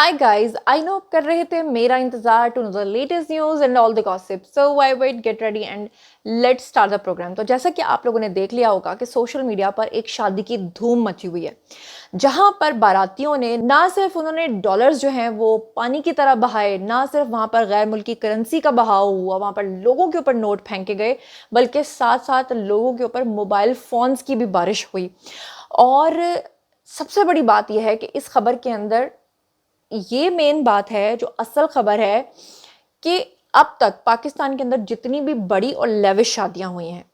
Hi guys, I know आप कर रहे थे मेरा इंतजार to know the latest news and all the gossip, so why wait, get ready and let's start the programme. तो जैसा कि आप लोगों ने देख लिया होगा कि सोशल मीडिया पर एक शादी की धूम मची हुई है, जहां पर बारातियों ने ना सिर्फ उन्होंने डॉलर्स जो हैं वो पानी की तरह बहाए, ना सिर्फ वहां पर गैर मुल्की करेंसी का बहाव हुआ, वहां पर लोगों के ऊपर नोट फेंके गए, बल्कि साथ साथ लोगों के ऊपर मोबाइल फोन्स की भी बारिश हुई। और सबसे बड़ी बात यह है कि इस खबर के अंदर ये मेन बात है, जो असल खबर है, कि अब तक पाकिस्तान के अंदर जितनी भी बड़ी और लेविश शादियां हुई हैं,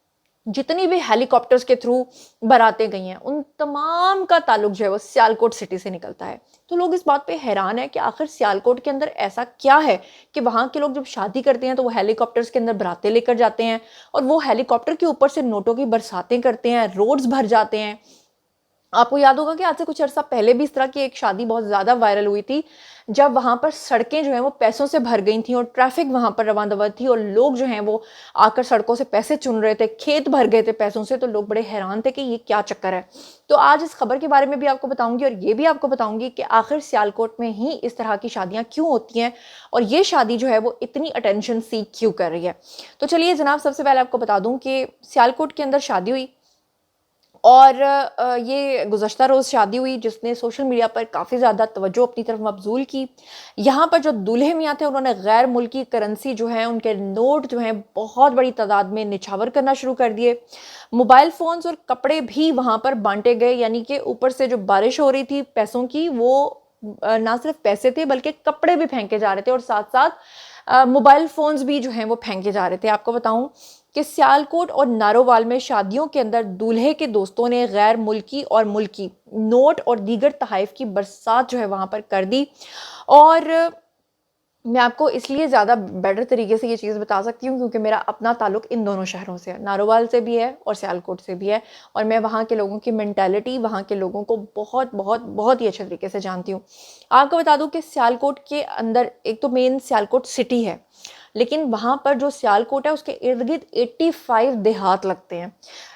जितनी भी हेलीकॉप्टर्स के थ्रू बारातें गई हैं, उन तमाम का ताल्लुक जो है वो सियालकोट सिटी से निकलता है। तो लोग इस बात पे हैरान है कि आखिर सियालकोट के अंदर ऐसा क्या है कि वहां के लोग जब शादी करते हैं तो वो हेलीकॉप्टर्स के अंदर बारातें लेकर जाते हैं, और वो हेलीकॉप्टर के ऊपर से नोटों की बरसातें करते हैं, रोड्स भर जाते हैं। आपको याद होगा कि आज से कुछ अर्सा पहले भी इस तरह की एक शादी बहुत ज़्यादा वायरल हुई थी, जब वहाँ पर सड़कें जो हैं वो पैसों से भर गई थी और ट्रैफिक वहाँ पर रवां-दवां थी, और लोग जो हैं वो आकर सड़कों से पैसे चुन रहे थे, खेत भर गए थे पैसों से। तो लोग बड़े हैरान थे कि ये क्या चक्कर है। तो आज इस खबर के बारे में भी आपको बताऊंगी, और ये भी आपको बताऊंगी कि आखिर सियालकोट में ही इस तरह की शादियाँ क्यों होती हैं, और ये शादी जो है वो इतनी अटेंशन सीख क्यों कर रही है। तो चलिए जनाब, सबसे पहले आपको बता दूँ कि सियालकोट के अंदर शादी हुई, और ये गुज़श्ता रोज़ शादी हुई, जिसने सोशल मीडिया पर काफ़ी ज़्यादा तवज्जो अपनी तरफ मबज़ूल की। यहाँ पर जो दूल्हे मियाँ थे, उन्होंने गैर मुल्की करेंसी जो है, उनके नोट जो हैं बहुत बड़ी तादाद में निछावर करना शुरू कर दिए। मोबाइल फ़ोन्स और कपड़े भी वहाँ पर बांटे गए, यानी कि ऊपर से जो बारिश हो रही थी पैसों की, वो ना सिर्फ पैसे थे बल्कि कपड़े भी फेंके जा रहे थे, और साथ साथ मोबाइल फ़ोन्स भी जो हैं वो फेंके जा रहे थे। आपको बताऊं कि सियालकोट और नारोवाल में शादियों के अंदर दूल्हे के दोस्तों ने गैर मुल्की और मुल्की नोट और दीगर तहाइफ की बरसात जो है वहां पर कर दी। और मैं आपको इसलिए ज़्यादा बेटर तरीके से ये चीज़ बता सकती हूँ क्योंकि मेरा अपना ताल्लुक इन दोनों शहरों से है, नारोवाल से भी है और सियालकोट से भी है, और मैं वहाँ के लोगों की मेंटालिटी, वहाँ के लोगों को बहुत बहुत बहुत ही अच्छे तरीके से जानती हूँ। आपको बता दूँ कि सियालकोट के अंदर एक तो मेन सियालकोट सिटी है, लेकिन वहाँ पर जो सियालकोट है उसके इर्द गिर्द 85 देहात लगते हैं,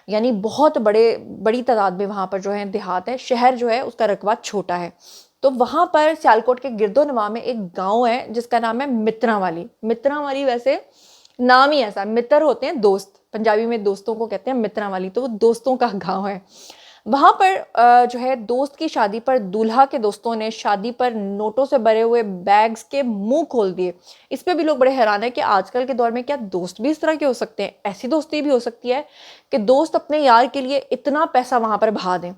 यानी बहुत बड़ी तादाद में वहाँ पर जो है देहात है। शहर जो है उसका रकबा छोटा है। तो वहाँ पर सियालकोट के गिरदोनवा में एक गांव है जिसका नाम है मित्रांवाली। मित्रांवाली वैसे नाम ही ऐसा, मित्र होते हैं दोस्त, पंजाबी में दोस्तों को कहते हैं मित्रांवाली, तो वो दोस्तों का गांव है। वहां पर जो है दोस्त की शादी पर दूल्हा के दोस्तों ने शादी पर नोटों से भरे हुए बैग्स के मुंह खोल दिए। इस पे भी लोग बड़े हैरान है कि आजकल के दौर में क्या दोस्त भी इस तरह के हो सकते हैं। ऐसी दोस्ती भी हो सकती है कि दोस्त अपने यार के लिए इतना पैसा वहां पर बहा दें।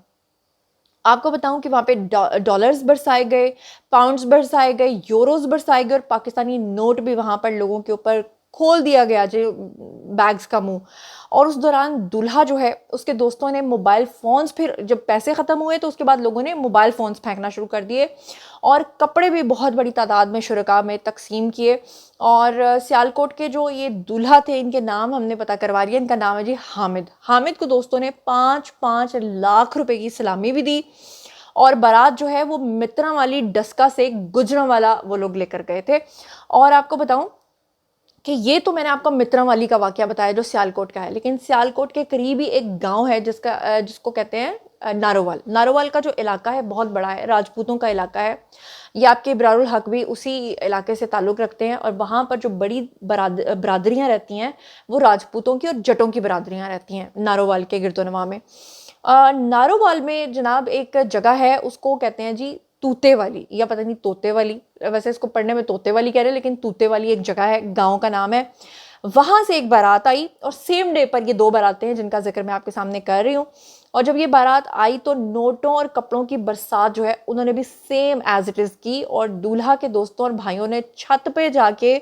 आपको बताऊं कि वहां पे डॉलर्स बरसाए गए, पाउंड्स बरसाए गए, यूरोस बरसाए गए, और पाकिस्तानी नोट भी वहां पर लोगों के ऊपर खोल दिया गया जो बैग्स का मुंह। और उस दौरान दूल्हा जो है उसके दोस्तों ने मोबाइल फोन्स, फिर जब पैसे खत्म हुए तो उसके बाद लोगों ने मोबाइल फोन्स फेंकना शुरू कर दिए, और कपड़े भी बहुत बड़ी तादाद में शुरका में तकसीम किए। और सियालकोट के जो ये दूल्हा थे, इनके नाम हमने पता करवा लिया। इनका नाम है जी हामिद। हामिद को दोस्तों ने 5-5 लाख रुपए की सलामी भी दी, और बारात जो है वो मित्रांवाली डस्का से गुजरांवाला वो लोग लेकर गए थे। और आपको बताऊं कि ये तो मैंने आपको मित्रांवाली का वाकया बताया जो सियालकोट का है, लेकिन सियालकोट के करीब ही एक गांव है जिसको कहते हैं नारोवाल। नारोवाल का जो इलाका है बहुत बड़ा है, राजपूतों का इलाका है। ये आपके इब्रारुल हक भी उसी इलाके से ताल्लुक़ रखते हैं, और वहाँ पर जो बड़ी बरादरियाँ रहती हैं वो राजपूतों की और जटों की बरादरियाँ रहती हैं नारोवाल के गिरदोनवा में। नारोवाल में जनाब एक जगह है, उसको कहते हैं जी तूते वाली, या पता नहीं तोते वाली, वैसे इसको पढ़ने में तोते वाली कह रहे हैं, लेकिन तूते वाली एक जगह है, गांव का नाम है। वहां से एक बारात आई, और सेम डे पर ये दो बारातें हैं जिनका जिक्र मैं आपके सामने कर रही हूँ। और जब ये बारात आई तो नोटों और कपड़ों की बरसात जो है उन्होंने भी सेम एज इट इज़ की, और दूल्हा के दोस्तों और भाइयों ने छत पे जाके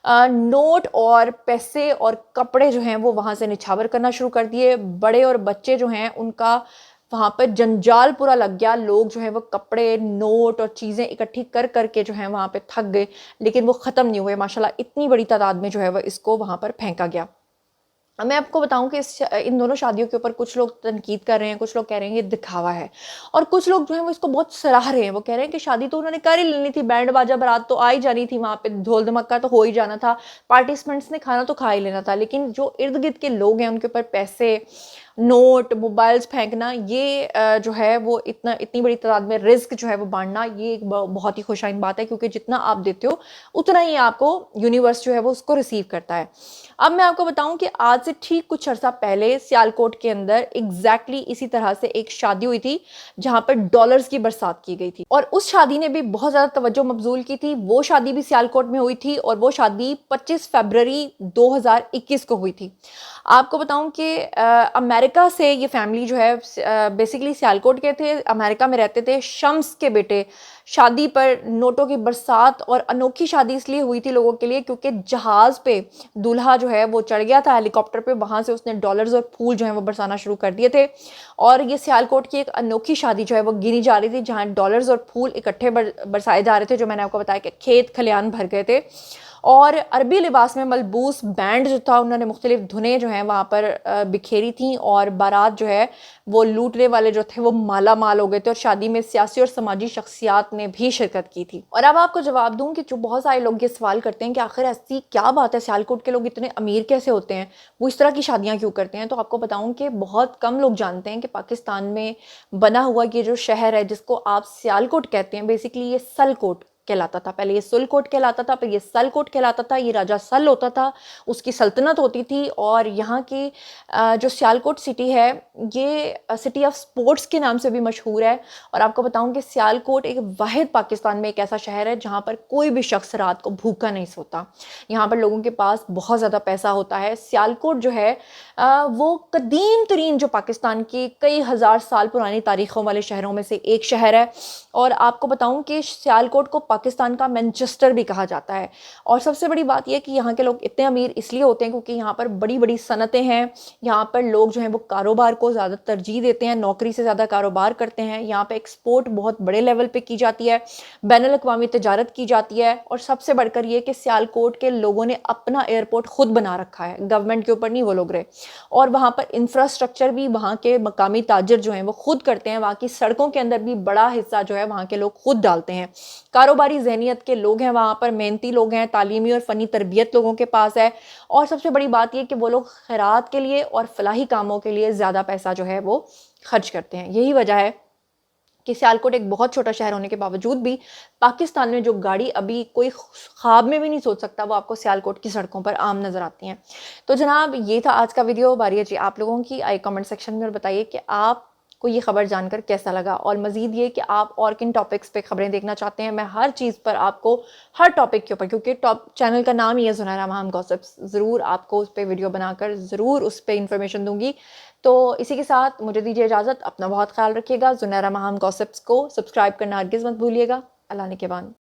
नोट और पैसे और कपड़े जो हैं वो वहाँ से निछावर करना शुरू कर दिए। बड़े और बच्चे जो हैं उनका वहाँ पर जंजाल पूरा लग गया। लोग जो है वो कपड़े, नोट और चीज़ें इकट्ठी कर करके जो है वहाँ पे थक गए, लेकिन वो ख़त्म नहीं हुए। माशाल्लाह इतनी बड़ी तादाद में जो है वो इसको वहाँ पर फेंका गया। अब मैं आपको बताऊं कि इन दोनों शादियों के ऊपर कुछ लोग तनकीद कर रहे हैं, कुछ लोग कह रहे हैं ये दिखावा है, और कुछ लोग जो हैं वो इसको बहुत सराह रहे हैं। वो कह रहे हैं कि शादी तो उन्होंने कर ही लेनी थी, बैंड बाजा बारात तो आ ही जानी थी, वहाँ पे ढोल धमक्का तो हो ही जाना था, पार्टिसिपेंट्स ने खाना तो खा ही लेना था, लेकिन जो इर्द गिर्द के लोग हैं उनके ऊपर पैसे نوٹ موبائلس پھینکنا، یہ جو ہے وہ اتنی بڑی تعداد میں رزق جو ہے وہ بانٹنا، یہ ایک بہت ہی خوشائن بات ہے، کیونکہ جتنا آپ دیتے ہو اتنا ہی آپ کو یونیورس جو ہے وہ اس کو ریسیو کرتا ہے۔ اب میں آپ کو بتاؤں کہ آج سے ٹھیک کچھ عرصہ پہلے سیالکوٹ کے اندر ایگزیکٹلی اسی طرح سے ایک شادی ہوئی تھی جہاں پر ڈالرز کی برسات کی گئی تھی، اور اس شادی نے بھی بہت زیادہ توجہ مبذول کی تھی۔ وہ شادی بھی سیالکوٹ میں ہوئی تھی، اور وہ شادی 25 فروری 2021 کو ہوئی تھی۔ آپ کو بتاؤں کہ امریکہ سے یہ فیملی جو ہے بیسیکلی سیالکوٹ کے تھے، امریکہ میں رہتے تھے، شمس کے بیٹے شادی پر نوٹوں کی برسات، اور انوکھی شادی اس لیے ہوئی تھی لوگوں کے لیے کیونکہ جہاز پہ دولہا جو ہے وہ چڑھ گیا تھا ہیلی کاپٹر پہ، وہاں سے اس نے ڈالرز اور پھول جو ہیں وہ برسانا شروع کر دیے تھے، اور یہ سیالکوٹ کی ایک انوکھی شادی جو ہے وہ گنی جا رہی تھی جہاں ڈالرز اور پھول اکٹھے برسائے جا رہے تھے، جو میں نے آپ کو بتایا کہ کھیت کھلیان بھر گئے تھے، اور عربی لباس میں ملبوس بینڈ جو تھا انہوں نے مختلف دھنیں جو ہیں وہاں پر بکھیری تھیں، اور بارات جو ہے وہ لوٹنے والے جو تھے وہ مالا مال ہو گئے تھے، اور شادی میں سیاسی اور سماجی شخصیات نے بھی شرکت کی تھی۔ اور اب آپ کو جواب دوں کہ جو بہت سارے لوگ یہ سوال کرتے ہیں کہ آخر ایسی کیا بات ہے، سیالکوٹ کے لوگ اتنے امیر کیسے ہوتے ہیں، وہ اس طرح کی شادیاں کیوں کرتے ہیں، تو آپ کو بتاؤں کہ بہت کم لوگ جانتے ہیں کہ پاکستان میں بنا ہوا یہ جو شہر ہے جس کو آپ سیالکوٹ کہتے ہیں، بیسیکلی یہ سلکوٹ کہلاتا تھا، پہلے یہ سلکوٹ کہلاتا تھا، پھر یہ سلکوٹ کہلاتا تھا، یہ راجہ سل ہوتا تھا، اس کی سلطنت ہوتی تھی، اور یہاں کی جو سیالکوٹ سٹی ہے یہ سٹی آف سپورٹس کے نام سے بھی مشہور ہے۔ اور آپ کو بتاؤں کہ سیالکوٹ ایک واحد پاکستان میں ایک ایسا شہر ہے جہاں پر کوئی بھی شخص رات کو بھوکا نہیں سوتا، یہاں پر لوگوں کے پاس بہت زیادہ پیسہ ہوتا ہے۔ سیالکوٹ جو ہے وہ قدیم ترین جو پاکستان کی کئی ہزار سال پرانی تاریخوں والے شہروں میں سے ایک شہر ہے، اور آپ کو بتاؤں کہ سیالکوٹ کو پاکستان کا مینچسٹر بھی کہا جاتا ہے۔ اور سب سے بڑی بات یہ کہ یہاں کے لوگ اتنے امیر اس لیے ہوتے ہیں کیونکہ یہاں پر بڑی بڑی صنعتیں ہیں، یہاں پر لوگ جو ہیں وہ کاروبار کو زیادہ ترجیح دیتے ہیں، نوکری سے زیادہ کاروبار کرتے ہیں، یہاں پہ ایکسپورٹ بہت بڑے لیول پہ کی جاتی ہے، بین الاقوامی تجارت کی جاتی ہے، اور سب سے بڑھ کر یہ کہ سیالکوٹ کے لوگوں نے اپنا ایئرپورٹ خود بنا رکھا ہے، گورنمنٹ کے اوپر نہیں وہ لوگ رہے، اور وہاں پر انفراسٹرکچر بھی وہاں کے مقامی تاجر جو ہیں وہ خود کرتے ہیں، وہاں کی سڑکوں کے اندر بھی بڑا حصہ جو ہے وہاں کے لوگ خود ڈالتے ہیں، کاروباری ذہنیت کے لوگ ہیں وہاں پر، محنتی لوگ ہیں، تعلیمی اور فنی تربیت لوگوں کے پاس ہے، اور سب سے بڑی بات یہ کہ وہ لوگ خیرات کے لیے اور فلاحی کاموں کے لیے زیادہ پیسہ جو ہے وہ خرچ کرتے ہیں۔ یہی وجہ ہے کہ سیالکوٹ ایک بہت چھوٹا شہر ہونے کے باوجود بھی پاکستان میں جو گاڑی ابھی کوئی خواب میں بھی نہیں سوچ سکتا وہ آپ کو سیالکوٹ کی سڑکوں پر عام نظر آتی ہیں۔ تو جناب یہ تھا آج کا ویڈیو، باری ہے جی آپ لوگوں کی، آئی کمنٹ سیکشن میں اور بتائیے کہ آپ کو یہ خبر جان کر کیسا لگا، اور مزید یہ کہ آپ اور کن ٹاپکس پہ خبریں دیکھنا چاہتے ہیں۔ میں ہر چیز پر آپ کو ہر ٹاپک کے اوپر، کیونکہ چینل کا نام ہی ہے زنیرہ مہام گوسپس، ضرور آپ کو اس پہ ویڈیو بنا کر ضرور اس پہ انفارمیشن دوں گی۔ تو اسی کے ساتھ مجھے دیجیے اجازت، اپنا بہت خیال رکھیے گا، زنیرہ مہام گوسپس کو سبسکرائب کرنا ہرگز مت بھولیے گا۔ اللہ نے کے بان۔